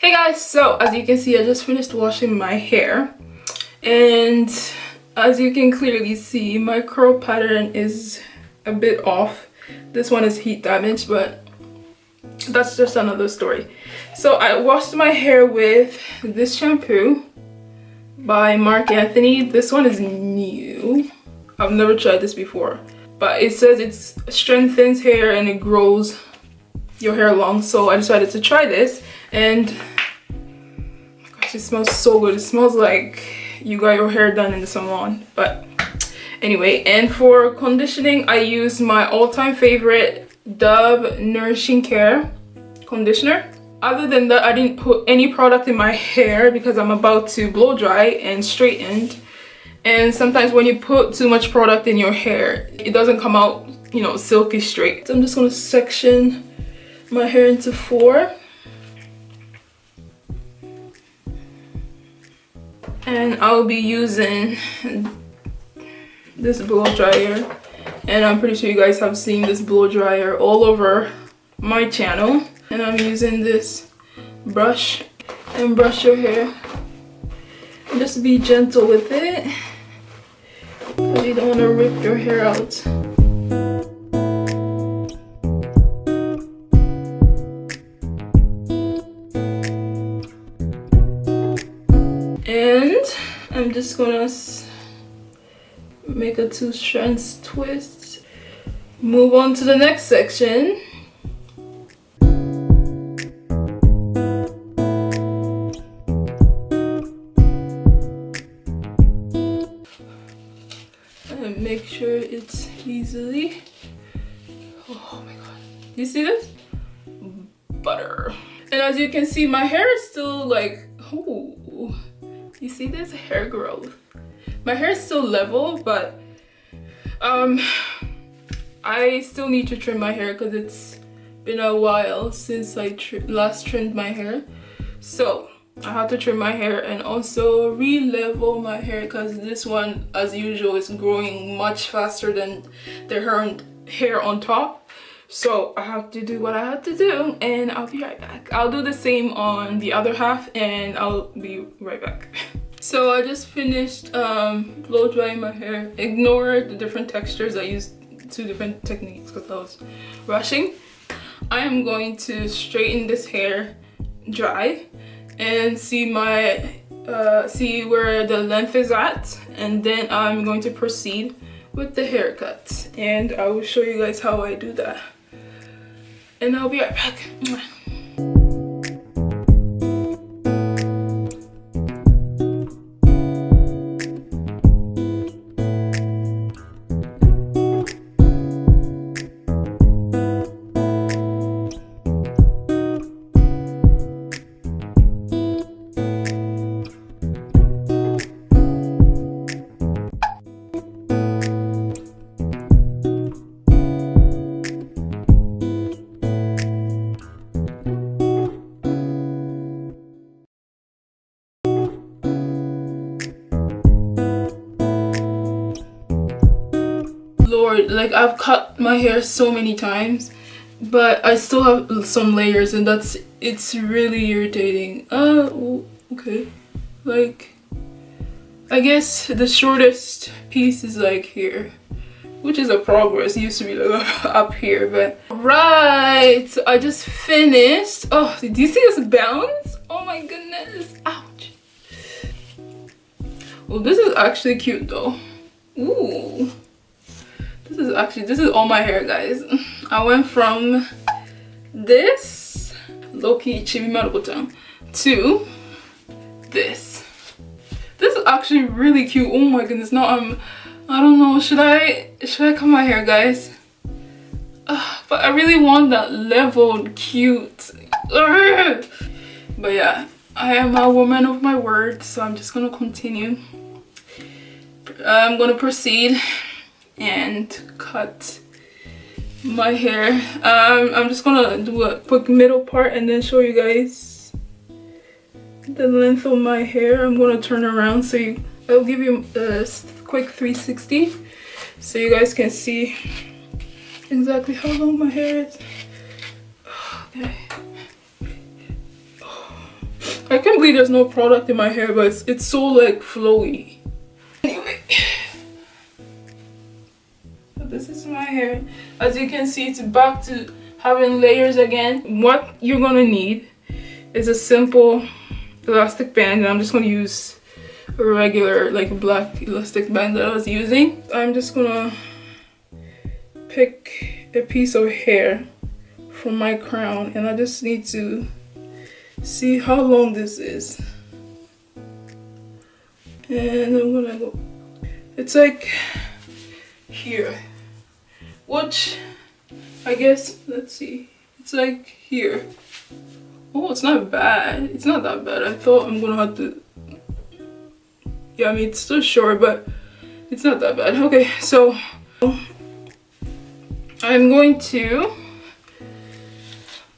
Hey guys, so as you can see, I just finished washing my hair, and as you can clearly see, my curl pattern is a bit off. This one is heat damage, but that's just another story. So I washed my hair with this shampoo by Marc Anthony. This one is new. I've never tried this before, but it says it strengthens hair and it grows your hair long, so I decided to try this. And oh my gosh, it smells so good. It smells like you got your hair done in the salon. But anyway, and for conditioning, I use my all-time favorite Dove Nourishing Care conditioner. Other than that, I didn't put any product in my hair because I'm about to blow dry and straighten. And sometimes when you put too much product in your hair, it doesn't come out, you know, silky straight. So I'm just gonna section my hair into 4. And I'll be using this blow dryer, and I'm pretty sure you guys have seen this blow dryer all over my channel. And I'm using this brush and brush your hair. And just be gentle with it because you don't want to rip your hair out. And I'm just gonna make a 2 strands twist. Move on to the next section. And make sure it's easily. Oh my god. You see this? Butter. And as you can see, my hair is still like, ooh. You see this hair growth? My hair is still level, but I still need to trim my hair because it's been a while since I last trimmed my hair. So I have to trim my hair and also re-level my hair because this one, as usual, is growing much faster than the hair on top. So I have to do what I have to do, and I'll be right back. I'll do the same on the other half, and I'll be right back. So I just finished blow drying my hair. Ignore the different textures. I used 2 different techniques because I was rushing. I am going to straighten this hair dry and see see where the length is at, and then I'm going to proceed with the haircut, and I will show you guys how I do that. And I'll be right back. Lord, like I've cut my hair so many times, but I still have some layers, and it's really irritating. Okay, like I guess the shortest piece is like here, which is a progress. It used to be like up here, but right. So I just finished. Oh, do you see this bounce? Oh my goodness! Ouch. Well, this is actually cute though. Ooh. This is all my hair, guys. I went from this low-key chibi to this. This is actually really cute. Oh my goodness. Now I don't know, should I cut my hair, guys? But I really want that leveled cute. But yeah, I am a woman of my word, so I'm just gonna continue. I'm gonna proceed and cut my hair. I'm just gonna do a quick middle part and then show you guys the length of my hair. I'm gonna turn around so I'll give you a quick 360 so you guys can see exactly how long my hair is. Okay. I can't believe there's no product in my hair, but it's so like flowy. Anyway, so this is my hair. As you can see, it's back to having layers again. What you're gonna need is a simple elastic band, and I'm just gonna use a regular like black elastic band that I was using. I'm just gonna pick a piece of hair from my crown, and I just need to see how long this is, and I'm gonna go, it's like here, which I guess, let's see, it's like here. Oh, it's not bad, it's not that bad. I thought I'm gonna have to, yeah, I mean it's still short, but it's not that bad. Okay, so I'm going to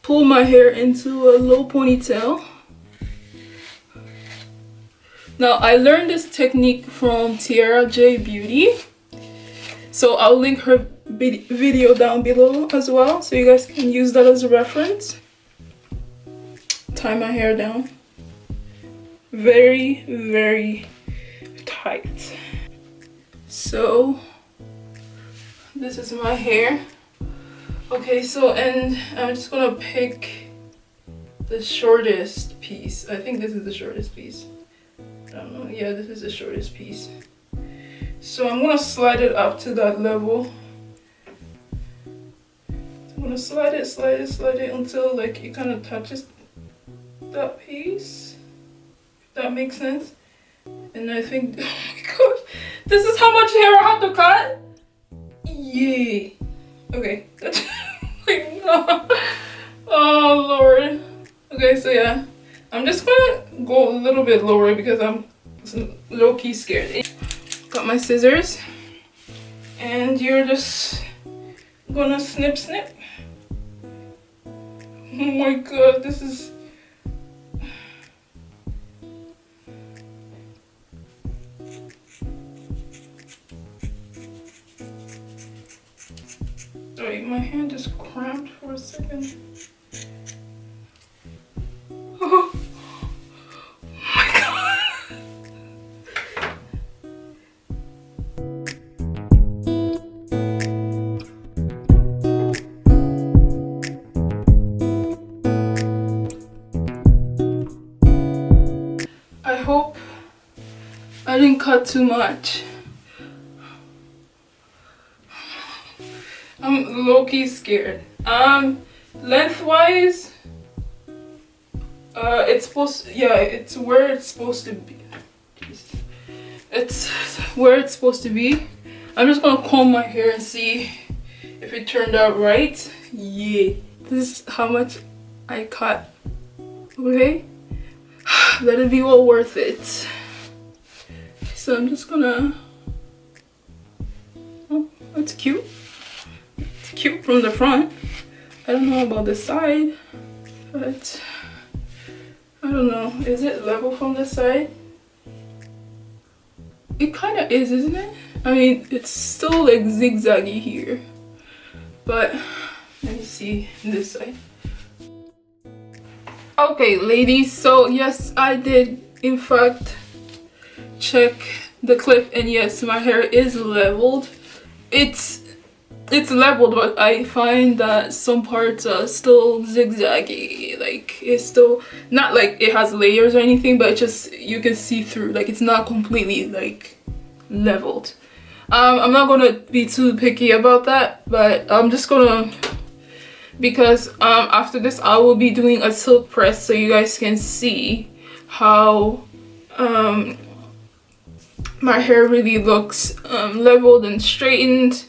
pull my hair into a low ponytail. Now, I learned this technique from Tierra J Beauty, so I'll link her video down below as well, so you guys can use that as a reference. Tie my hair down very, very tight. So this is my hair. Okay, so, and I'm just gonna pick the shortest piece. I think this is the shortest piece. I don't know. Yeah, this is the shortest piece. So I'm gonna slide it up to that level. So I'm gonna slide it until like it kind of touches that piece. If that makes sense. And I think, oh my gosh, this is how much hair I have to cut? Yay. Okay. Like, no. Oh Lord. Okay, so yeah, I'm just gonna go a little bit lower because I'm low-key scared. Got my scissors, and you're just gonna snip. Oh my god, this is, sorry, my hand just cramped for a second. Oh my god. I hope I didn't cut too much. I'm low-key scared. Lengthwise, it's supposed to, yeah, it's where it's supposed to be. It's where it's supposed to be. I'm just gonna comb my hair and see if it turned out right. Yeah, this is how much I cut. Okay, let it be well worth it. So I'm just gonna, oh, that's cute. It's cute from the front. I don't know about the side, but I don't know. Is it level from the side? It kind of is, isn't it? I mean, it's still like zigzaggy here, but let me see this side. Okay, ladies, so yes, I did in fact check the clip, and yes, my hair is leveled. It's leveled, but I find that some parts are still zigzaggy. Like, it's still not like it has layers or anything, but it just, you can see through. Like, it's not completely like leveled. I'm not gonna be too picky about that, but I'm just gonna, because after this I will be doing a silk press, so you guys can see how my hair really looks leveled and straightened.